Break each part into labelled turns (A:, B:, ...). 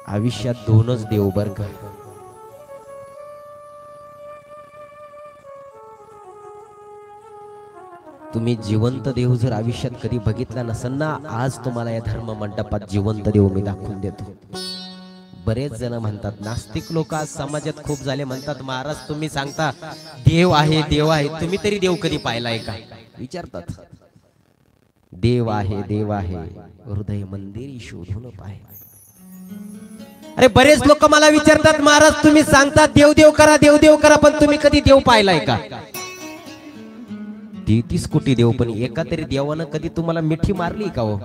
A: आयुष्यात दोनच देव बरं का, तुम्ही जिवंत देव जर आयुष्यात कधी बघितला नसेल ना, आज तुम्हाला या धर्म मंडपात जिवंत देव मी दाखवून देतो. बरेच जण म्हणतात, नास्तिक लोक आज समाजात खूप झाले, म्हणतात महाराज तुम्ही सांगता देव आहे देव आहे, तुम्ही तरी देव कधी पाहिलाय का विचारतात. देव आहे हृदय मंदिरी शोधून पाहे. अरे बरेच लोक मला विचारतात, महाराज तुम्ही सांगता देव देव करा, पण तुम्ही कधी देव पाहिलाय का? 33 कोटी देव, पण एका तरी देवानं कधी तुम्हाला मिठी मारली का हो?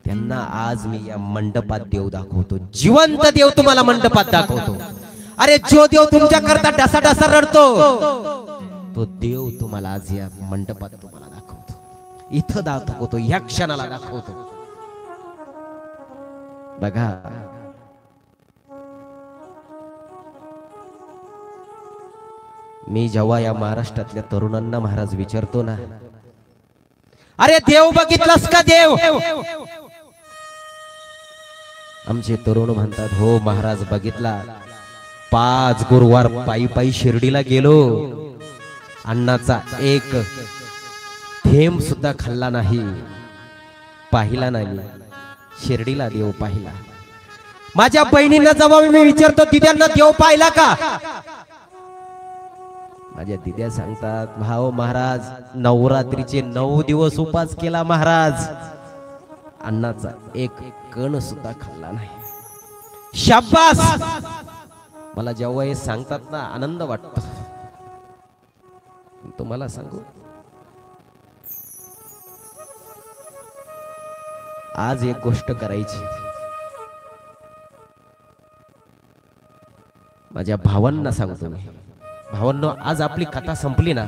A: त्यांना आज मी या मंडपात देव दाखवतो, जिवंत देव तुम्हाला मंडपात दाखवतो. अरे जो देव तुमच्या करता डसा डसा रडतो, तो देव तुम्हाला आज या मंडपात तुम्हाला दाखवतो, इथं दाखवतो, या क्षणाला दाखवतो. बघा, मी जेव्हा या महाराष्ट्रातल्या तरुणांना महाराज विचारतो ना, अरे देव बघितलास का देव? आमचे तरुण म्हणतात, हो महाराज बघितला. 5 गुरुवार पायी पायी शिर्डीला गेलो, अन्नाचा एक थेंब सुद्धा खाल्ला नाही, पाहिला नाही, शिर्डीला देव पाहिला. माझ्या बहिणींना जेव्हा मी विचारतो, दिद्यांना देव पाहिला का? माझ्या दिद्या सांगतात, भाऊ महाराज नवरात्रीचे 9 दिवस उपास केला महाराज, अन्नाचा एक कण सुद्धा खाल्ला नाही. शाबास. मला जेव्हा हे सांगतात ना, आनंद वाटतो. तुम्हाला सांगू, आज एक गोष्ट करायची. माझ्या भावांना सांगतो मी, भावांनो आज आपली कथा संपली ना,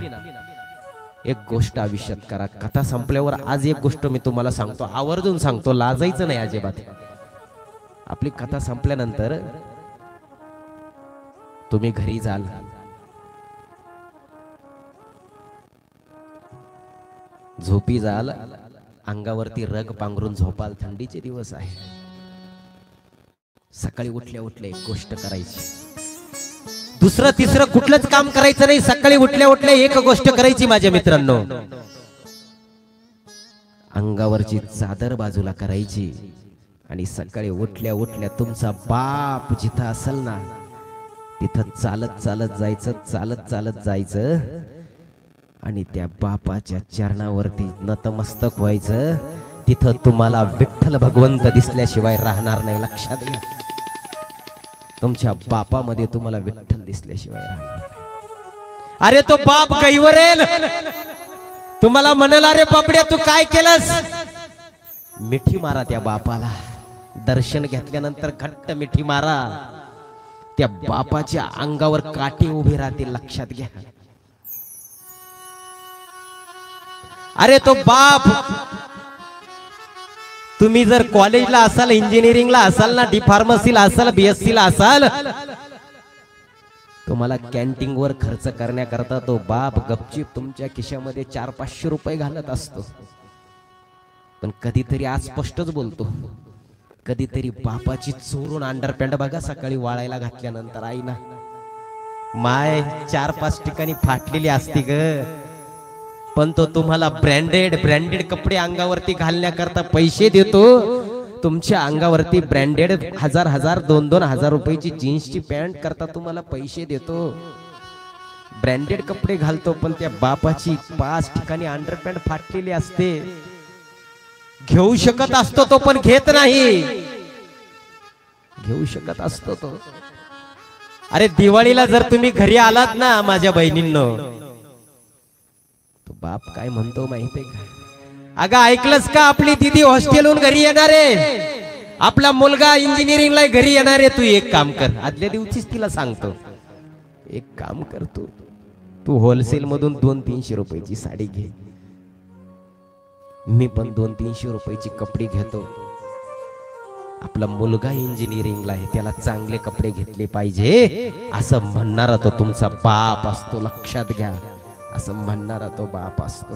A: एक गोष्ट आयुष्यात करा. कथा संपल्यावर आज एक गोष्ट मी तुम्हाला सांगतो, आवर्जून सांगतो, लाजायचं नाही अजिबात. आपली कथा संपल्यानंतर तुम्ही घरी जाल, झोपी जाल, अंगावरती रग पांघरून झोपाल. थंडीचे दिवस आहे. सकाळी उठल्या उठल्या एक गोष्ट करायची, दुसरं तिसरं कुठलंच काम करायचं नाही. सकाळी उठल्या उठल्या एक गोष्ट करायची माझ्या मित्रांनो, अंगावरची चादर बाजूला करायची आणि सकाळी उठल्या उठल्या तुमचा बाप जिथं असेल ना, तिथं चालत चालत जायचं, चालत चालत जायचं आणि त्या बापाच्या चरणावरती नतमस्तक व्हायचं. तिथं तुम्हाला विठ्ठल भगवंत दिसल्याशिवाय राहणार नाही. लक्षात घ्या, तुमच्या बापामध्ये तुम्हाला विठ्ठल दिसल्याशिवाय राहणार. अरे तो बाप गैवरेल, तुम्हाला म्हणाल, अरे बापड्या तू काय केलंस? मिठी मारा त्या बापाला. दर्शन घेतल्यानंतर घट्ट मिठी मारा, त्या बापाच्या अंगावर काटे उभे राहतील. लक्षात घ्या. अरे तो बाप, तुम्ही जर कॉलेजला असाल, इंजिनिअरिंगला असाल ना, डी फार्मसीला असाल, BSc ला असाल, तुम्हाला कॅन्टीन वर खर्च करण्याकरता तो बाप गपचीप तुमच्या खिशामध्ये 400-500 रुपये घालत असतो. पण कधीतरी आज स्पष्टच बोलतो, कधीतरी बापाची चोरून अंडरपॅन्ट बघा सकाळी वाळायला घातल्यानंतर, आई ना माय 4-5 ठिकाणी फाटलेली असती ग, पण तो तुम्हाला ब्रँडेड कपडे अंगावरती घालण्याकरता पैसे देतो. तुमच्या अंगावरती ब्रँडेड 1000-1000, 2,000 रुपयाची जीन्सची पॅन्ट करता तुम्हाला पैसे देतो, ब्रँडेड कपडे घालतो. पण त्या बापाची 5 ठिकाणी अंडरपॅन्ट फाटलेली असते. घेऊ शकत असतो तो, पण घेत नाही. घेऊ शकत असतो तो. अरे दिवाळीला जर तुम्ही घरी आलात ना माझ्या बहिणींनो, तो बाप काय म्हणतो माहितीये का? अगं ऐकलंस का, आपली दीदी हॉस्टेलहून घरी येणार आहे, आपला मुलगा इंजिनिअरिंगला घरी येणार आहे. तू एक काम कर, आदल्या दिवशीच तिला सांगतो, एक काम कर, तू होलसेल मधून 200-300 रुपयाची साडी घे, मी पण 200-300 रुपयाची कपडे घेतो. आपला मुलगा इंजिनिअरिंगला आहे, त्याला चांगले कपडे घेतले पाहिजे असं म्हणणारा तो तुमचा बाप असतो. लक्षात घ्या, असं म्हणणारा तो बाप असतो.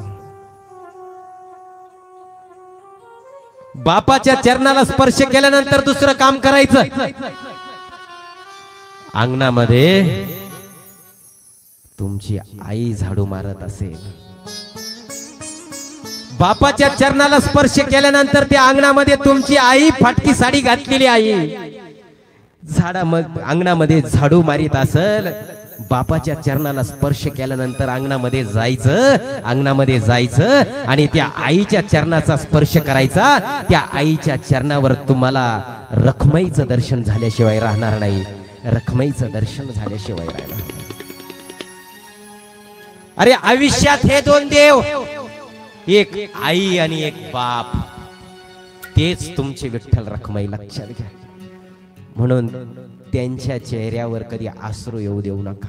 A: बापाच्या चरणाला स्पर्श केल्यानंतर दुसरं काम करायचं. अंगणामध्ये तुमची आई झाडू मारत असेल, बापाच्या चरणाला स्पर्श केल्यानंतर त्या अंगणामध्ये तुमची आई फाटकी साडी घातलेली आई अंगणामध्ये झाडू मारित असेल, बापाच्या चरणाला स्पर्श केल्यानंतर अंगणामध्ये जायचं आणि त्या आईच्या चरणाचा स्पर्श करायचा. त्या आईच्या चरणावर तुम्हाला रखमाईचं दर्शन झाल्याशिवाय राहणार नाही. रखमाईचं दर्शन झाल्याशिवाय राहणार नाही. अरे आयुष्यात हे दोन देव, एक आई आणि एक बाप, तेच तुमचे विठ्ठल रखमाई. लक्षात घ्या. म्हणून त्यांच्या चेहऱ्यावर कधी अश्रू येऊ देऊ नका.